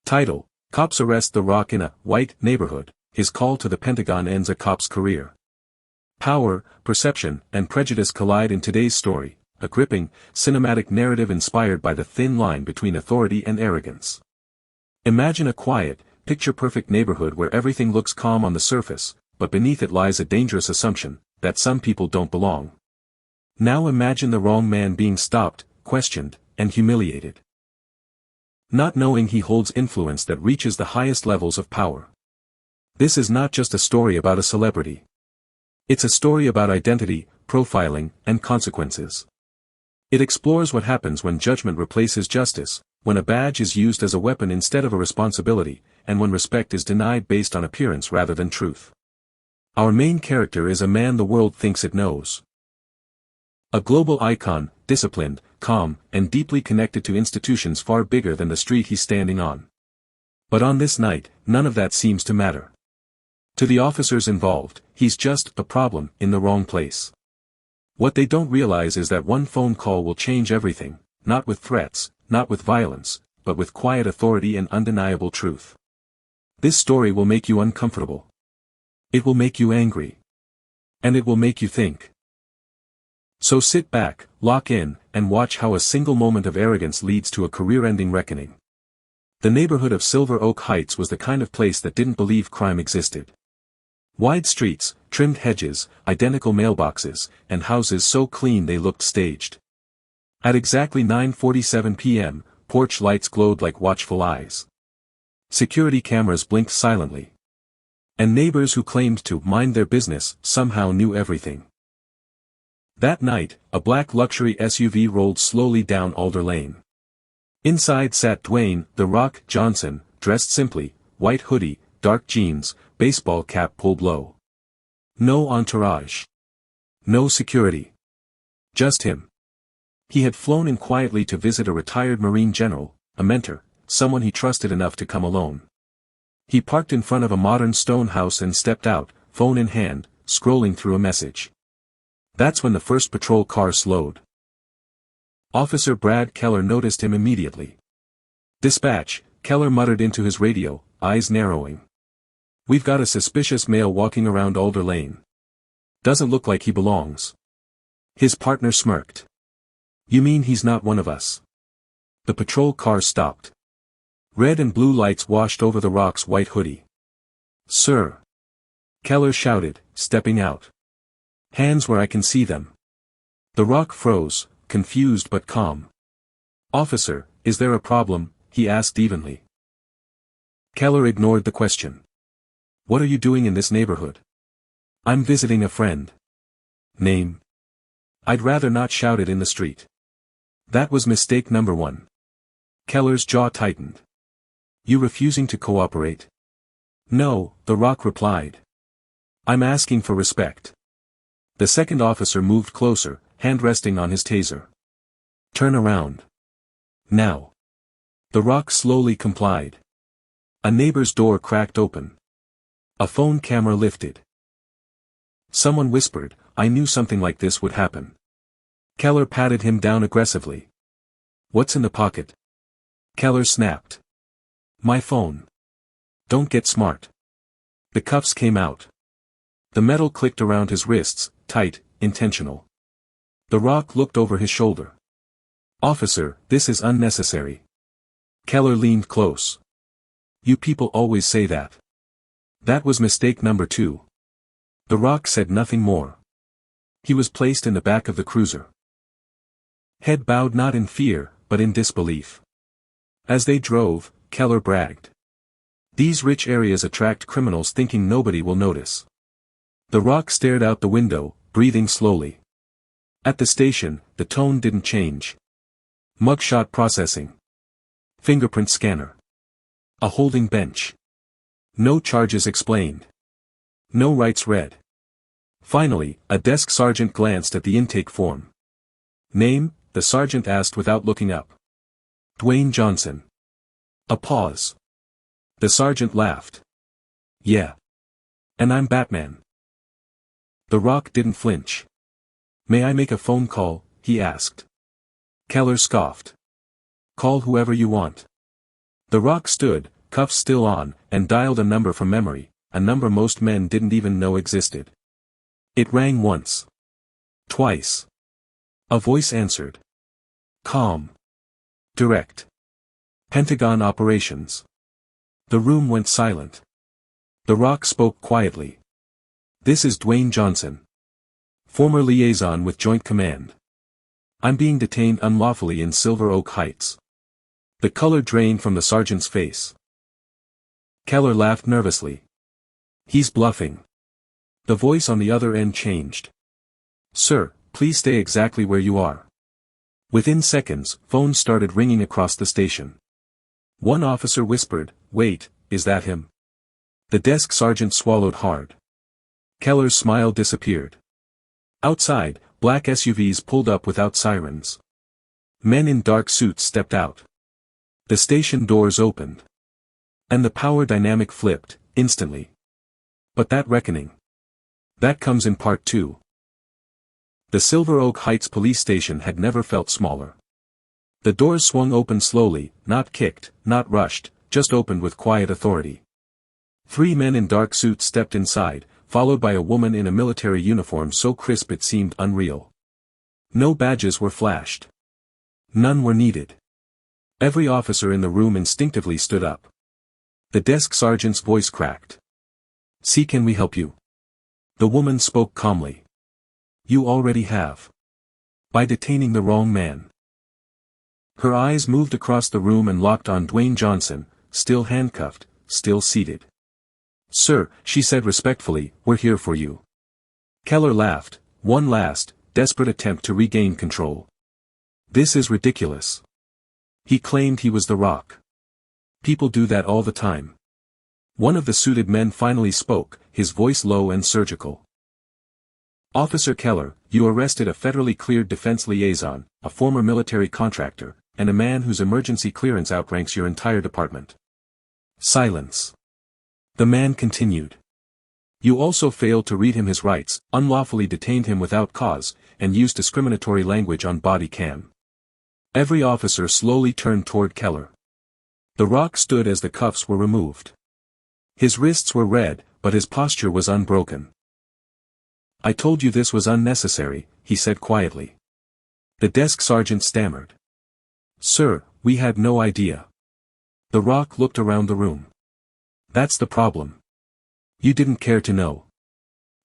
Title: Cops arrest The Rock in a white neighborhood. His call to the Pentagon ends a cop's career. Power, perception, and prejudice collide in today's story, a gripping, cinematic narrative inspired by the thin line between authority and arrogance. Imagine a quiet, picture-perfect neighborhood where everything looks calm on the surface, but beneath it lies a dangerous assumption, that some people don't belong. Now imagine the wrong man being stopped, questioned, and humiliated. Not knowing he holds influence that reaches the highest levels of power. This is not just a story about a celebrity. It's a story about identity, profiling, and consequences. It explores what happens when judgment replaces justice, when a badge is used as a weapon instead of a responsibility, and when respect is denied based on appearance rather than truth. Our main character is a man the world thinks it knows. A global icon, disciplined, calm, and deeply connected to institutions far bigger than the street he's standing on. But on this night, none of that seems to matter. To the officers involved, he's just a problem in the wrong place. What they don't realize is that one phone call will change everything, not with threats, not with violence, but with quiet authority and undeniable truth. This story will make you uncomfortable. It will make you angry. And it will make you think. So sit back, lock in, and watch how a single moment of arrogance leads to a career-ending reckoning. The neighborhood of Silver Oak Heights was the kind of place that didn't believe crime existed. Wide streets, trimmed hedges, identical mailboxes, and houses so clean they looked staged. At exactly 9:47 p.m., porch lights glowed like watchful eyes. Security cameras blinked silently. And neighbors who claimed to mind their business somehow knew everything. That night, a black luxury SUV rolled slowly down Alder Lane. Inside sat Dwayne "The Rock" Johnson, dressed simply, white hoodie, dark jeans, baseball cap pulled low. No entourage. No security. Just him. He had flown in quietly to visit a retired Marine general, a mentor, someone he trusted enough to come alone. He parked in front of a modern stone house and stepped out, phone in hand, scrolling through a message. That's when the first patrol car slowed. Officer Brad Keller noticed him immediately. "Dispatch," Keller muttered into his radio, eyes narrowing. "We've got a suspicious male walking around Alder Lane. Doesn't look like he belongs." His partner smirked. "You mean he's not one of us?" The patrol car stopped. Red and blue lights washed over the Rock's white hoodie. "Sir!" Keller shouted, stepping out. "Hands where I can see them." The Rock froze, confused but calm. "Officer, is there a problem?" he asked evenly. Keller ignored the question. "What are you doing in this neighborhood?" "I'm visiting a friend." "Name?" "I'd rather not shout it in the street." That was mistake number one. Keller's jaw tightened. "You refusing to cooperate?" "No," The Rock replied. "I'm asking for respect." The second officer moved closer, hand resting on his taser. "Turn around. Now." The Rock slowly complied. A neighbor's door cracked open. A phone camera lifted. Someone whispered, "I knew something like this would happen." Keller patted him down aggressively. "What's in the pocket?" Keller snapped. "My phone. Don't get smart." The cuffs came out. The metal clicked around his wrists, tight, intentional. The Rock looked over his shoulder. "Officer, this is unnecessary." Keller leaned close. "You people always say that." That was mistake number two. The Rock said nothing more. He was placed in the back of the cruiser. Head bowed not in fear, but in disbelief. As they drove, Keller bragged. "These rich areas attract criminals thinking nobody will notice." The Rock stared out the window, breathing slowly. At the station, the tone didn't change. Mugshot processing. Fingerprint scanner. A holding bench. No charges explained. No rights read. Finally, a desk sergeant glanced at the intake form. "Name?" the sergeant asked without looking up. "Dwayne Johnson." A pause. The sergeant laughed. "Yeah. And I'm Batman." The Rock didn't flinch. "May I make a phone call?" he asked. Keller scoffed. "Call whoever you want." The Rock stood, cuffs still on, and dialed a number from memory, a number most men didn't even know existed. It rang once. Twice. A voice answered. Calm. Direct. Pentagon operations. The room went silent. The Rock spoke quietly. This is Dwayne Johnson. Former liaison with Joint Command. I'm being detained unlawfully in Silver Oak Heights. The color drained from the sergeant's face. Keller laughed nervously. He's bluffing. The voice on the other end changed. Sir, please stay exactly where you are. Within seconds, phones started ringing across the station. One officer whispered, "Wait, is that him?" The desk sergeant swallowed hard. Keller's smile disappeared. Outside, black SUVs pulled up without sirens. Men in dark suits stepped out. The station doors opened. And the power dynamic flipped, instantly. But that reckoning. That comes in part 2. The Silver Oak Heights police station had never felt smaller. The doors swung open slowly, not kicked, not rushed, just opened with quiet authority. 3 men in dark suits stepped inside, followed by a woman in a military uniform so crisp it seemed unreal. No badges were flashed. None were needed. Every officer in the room instinctively stood up. The desk sergeant's voice cracked. "See, can we help you?" The woman spoke calmly. "You already have. By detaining the wrong man." Her eyes moved across the room and locked on Dwayne Johnson, still handcuffed, still seated. "Sir," she said respectfully, "we're here for you." Keller laughed, one last, desperate attempt to regain control. "This is ridiculous." He claimed he was the Rock. People do that all the time. One of the suited men finally spoke, his voice low and surgical. "Officer Keller, you arrested a federally cleared defense liaison, a former military contractor, and a man whose emergency clearance outranks your entire department." Silence. The man continued. "You also failed to read him his rights, unlawfully detained him without cause, and used discriminatory language on body cam." Every officer slowly turned toward Keller. The Rock stood as the cuffs were removed. His wrists were red, but his posture was unbroken. "I told you this was unnecessary," he said quietly. The desk sergeant stammered. "Sir, we had no idea." The Rock looked around the room. "That's the problem. You didn't care to know."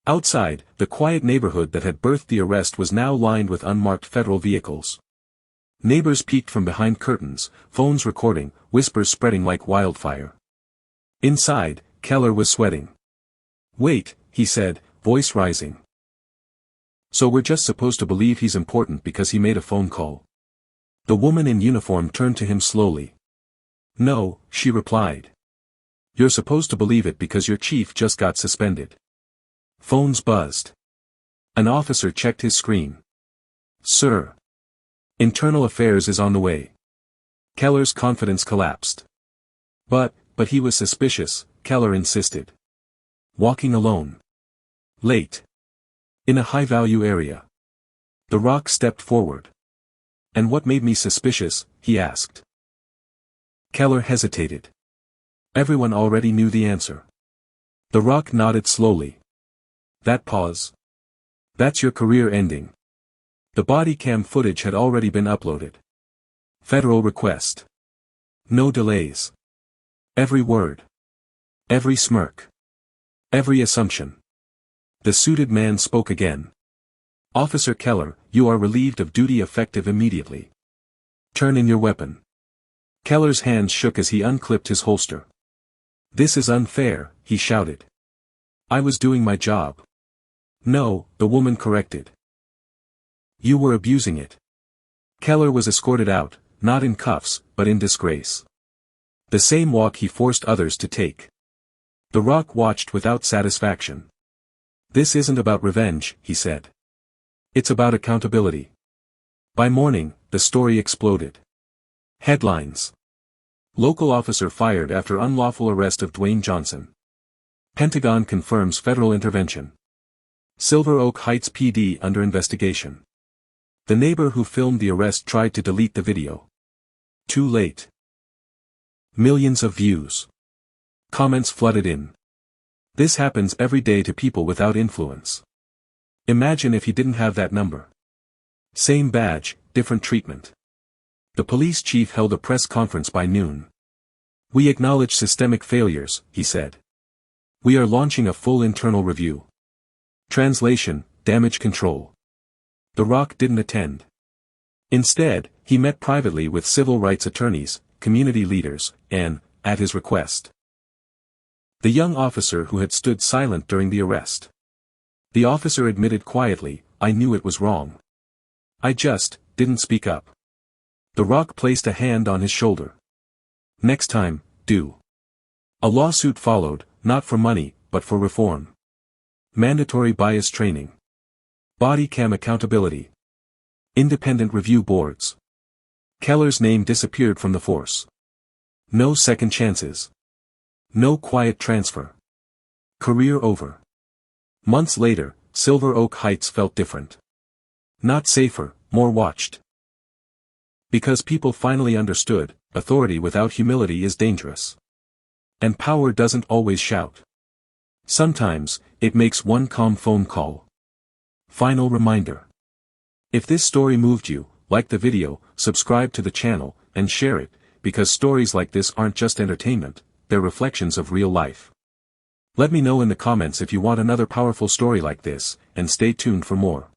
Outside, the quiet neighborhood that had birthed the arrest was now lined with unmarked federal vehicles. Neighbors peeked from behind curtains, phones recording, whispers spreading like wildfire. Inside, Keller was sweating. "Wait," he said, voice rising. "So we're just supposed to believe he's important because he made a phone call?" The woman in uniform turned to him slowly. "No," she replied. "You're supposed to believe it because your chief just got suspended." Phones buzzed. An officer checked his screen. "Sir. Internal Affairs is on the way." Keller's confidence collapsed. But he was suspicious," Keller insisted. "Walking alone. Late. In a high-value area." The Rock stepped forward. "And what made me suspicious?" he asked. Keller hesitated. Everyone already knew the answer. The Rock nodded slowly. "That pause. That's your career ending." The body cam footage had already been uploaded. Federal request. No delays. Every word. Every smirk. Every assumption. The suited man spoke again. "Officer Keller, you are relieved of duty effective immediately. Turn in your weapon." Keller's hands shook as he unclipped his holster. "This is unfair," he shouted. "I was doing my job." "No," the woman corrected. "You were abusing it." Keller was escorted out, not in cuffs, but in disgrace. The same walk he forced others to take. The Rock watched without satisfaction. "This isn't about revenge," he said. "It's about accountability." By morning, the story exploded. Headlines. Local officer fired after unlawful arrest of Dwayne Johnson. Pentagon confirms federal intervention. Silver Oak Heights PD under investigation. The neighbor who filmed the arrest tried to delete the video. Too late. Millions of views. Comments flooded in. This happens every day to people without influence. Imagine if he didn't have that number. Same badge, different treatment. The police chief held a press conference by noon. We acknowledge systemic failures, he said. We are launching a full internal review. Translation, damage control. The Rock didn't attend. Instead, he met privately with civil rights attorneys, community leaders, and, at his request, the young officer who had stood silent during the arrest. The officer admitted quietly, I knew it was wrong. I just didn't speak up. The Rock placed a hand on his shoulder. Next time, do. A lawsuit followed, not for money, but for reform. Mandatory bias training. Body cam accountability. Independent review boards. Keller's name disappeared from the force. No second chances. No quiet transfer. Career over. Months later, Silver Oak Heights felt different. Not safer, more watched. Because people finally understood, authority without humility is dangerous. And power doesn't always shout. Sometimes, it makes one calm phone call. Final reminder. If this story moved you, like the video, subscribe to the channel, and share it, because stories like this aren't just entertainment, they're reflections of real life. Let me know in the comments if you want another powerful story like this, and stay tuned for more.